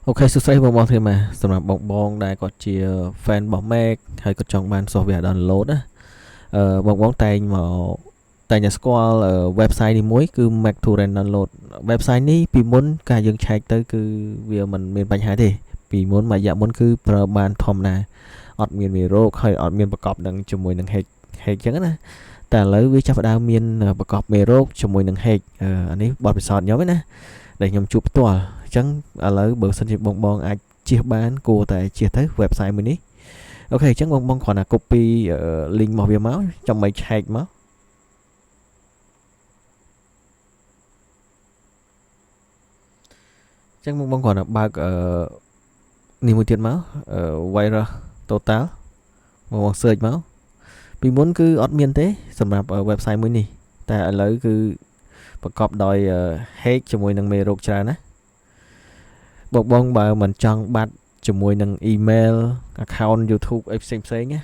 Ok, số say bong bong thêm mà, sầm nạp bong bong đây có chia fan bóng Mac hay có trong ban software download á, bong bóng tay mà tay nhà squall ở website đi muối cứ Mac torrent download website ní vì muốn cả dân chạy tới cứ việc mình miền bánh hải thì vì muốn mà dạ muốn cứ pro ban thom nè, ọt miền miền rô hay ọt miềnประกอบ đằng cho mùi đằng hệ hệ chẳng á,แต่lấy với chắc phải đào miền ประกอบ miền rô cho mùi đằng hệ, anh ấy bọt bị sọt nhớ với nè để nhầm chụp tua chẳng à lấy bữa sinh nhật bong bong ai chia bán cô tại chia tới website mình đi. Ok chẳng bong bong còn là copy link màu bìa máu trong mấy hack máu chẳng bong bong còn là ba niềm vui tiền máu virus total bong bong search máu vì muốn cứ admin thế sầm nạp ở website mới nè tại lấy cứ ประกอบដោយ hack ជាមួយនឹងមេរោគច្រើនណាបងបើមិនចង់បាត់ជាមួយនឹង email account YouTube អីផ្សេងៗណា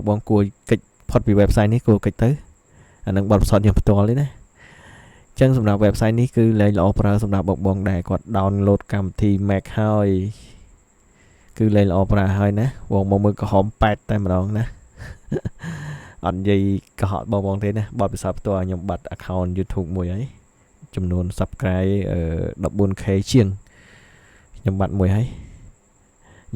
បងគួរកិច្ចផុតពី website នេះគួរកិច្ចទៅអានឹងបទពិសោធន៍ខ្ញុំផ្ទាល់ទេណាអញ្ចឹងសម្រាប់ website នេះគឺលែងល្អប្រើសម្រាប់បងដែលគាត់ download កម្មវិធី Mac ហើយគឺលែងល្អប្រើហើយណាបងមើលក្រហម8តែម្ដងណាអត់និយាយកុហកបងទេណាបទពិសោធន៍ផ្ទាល់ខ្ញុំបាត់ account YouTube មួយហើយចំនួន subscribe 14k ជាងខ្ញុំបាត់មួយហើយ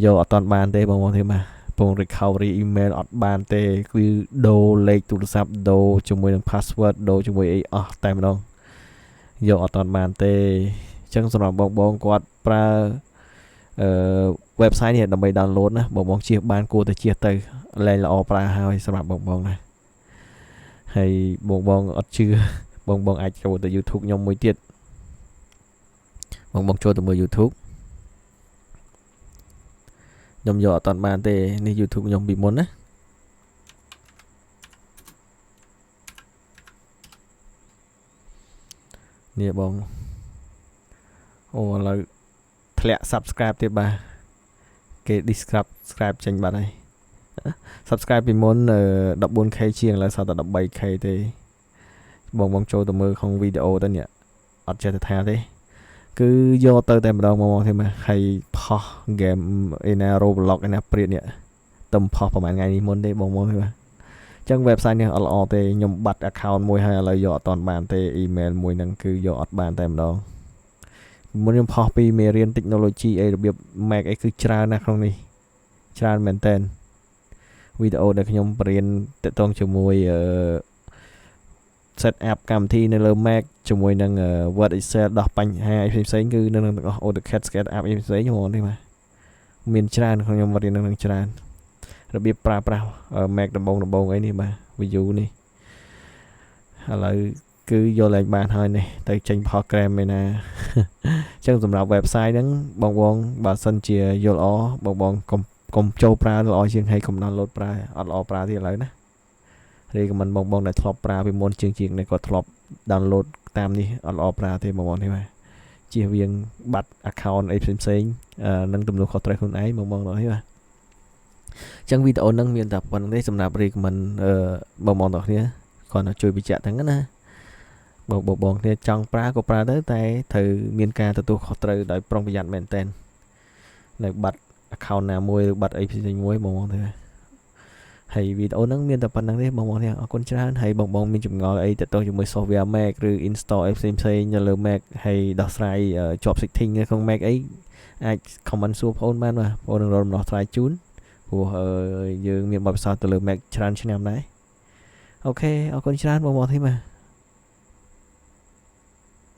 យកអត់តាន់បានទេបងទេមកពង recovery email អត់បានទេគឺដូរលេខទូរស័ព្ទដូរជាមួយនឹង password ដូរជាមួយអីអស់តែម្ដងយកអត់តាន់បានទេអញ្ចឹងសម្រាប់បងគាត់ប្រើwebsite នេះដើម្បី download ណាបងជៀសបានគួរតែជៀសទៅលែងល្អប្រើហើយសម្រាប់បងណាហើយបងអត់ជឿបងអាចចូលទៅ YouTube ខ្ញុំមួយទៀតបងចូលទៅមើល YouTube ខ្ញុំយកអត់តាន់បានទេនេះ YouTube ខ្ញុំពីមុនណានេះបងអូឥឡូវធ្លាក់ subscribe ទៀតបាទគេ subscribe ចេញបាត់ហើយ subscribe ពីមុន 14k ជាងឥឡូវសល់តែ 13k ទេបងចូលទៅមើលក្នុងវីដេអូទៅនេះអត់ចេះទៅថាទេគឺយកទៅតែម្ដងមកទេមកហើយផុស game ឯណា Roblox ឯណាព្រាតនេះទំផុសប្រហែលថ្ងៃនេះមុនទេបងទេបាទអញ្ចឹង website នេះអត់ល្អទេខ្ញុំបាត់ account មួយហើយឥឡូវយកអត់តាន់បានទេ email មួយហ្នឹងគឺយកអត់បានតែម្ដងមុនខ្ញុំផុសពីមេរៀន technology អីរបៀប Mac អីគឺច្រើនណាស់ក្នុងនេះច្រើនមែនតើវីដេអូដែលខ្ញុំបរៀនទាក់ទងជាមួយset up កម្មវិធីនៅលើ Mac ជាមួយនឹង Word Excel ដោះបញ្ហាអីផ្សេងៗគឺនៅនឹងទាំងអស់ AutoCAD SketchUp អីផ្សេងហ្មងទេបាទមានច្រើនក្នុងខ្ញុំរៀននឹងច្រើនរបៀបប្រើប្រាស់ Mac ដំបូងអីនេះបាទ view នេះឥឡូវគឺយកឡើងបានហើយនេះទៅចេញ program ឯណាអញ្ចឹងសម្រាប់ website ហ្នឹងបងបើសិនជាយល់ល្អបងកុំចូលប្រើល្អជាងហើយកុំ download ប្រើអត់ល្អប្រើទៀតឥឡូវណារីកមិនបងដែលធ្លាប់ប្រើពីមុនជាងនេះក៏ធ្លាប់ download តាមនេះអត់ល្អប្រើទេបងទេបាទជៀសវាងបាត់ account អីផ្សេងនឹងទំនួលខុសត្រូវខ្លួនឯងបងដល់ទេបាទអញ្ចឹងវីដេអូហ្នឹងមានតែប៉ុណ្្នឹងទេសម្រាប់ recommend បងទាំងគ្នាគាត់ជួយបញ្ជាក់ទាំងណាបងគ្នាចង់ប្រើក៏ប្រើទៅតែត្រូវមានការទទួលខុសត្រូវដោយប្រុងប្រយ័ត្នមែនតើនៅបាត់ account ណាមួយឬបាត់អីផ្សេងមួយបងទេហើយវីដេអូហ្នឹងមានតែប៉ុណ្្នឹងទេបងទេអរគុណច្រើនហើយបងមានចម្ងល់អីទាក់ទងជាមួយ software Mac ឬ install អីផ្សេងនៅលើ Mac ហើយដោះស្រាយជាប់ setting នៅក្នុង Mac អីអាច comment សួរបងបានបាទបងនឹងរកដំណោះស្រាយជូនព្រោះយើងមានបទពិសោធន៍ទៅលើ Mac ច្រើនឆ្នាំដែរអូខេអរគុណច្រើនបងទេបាទ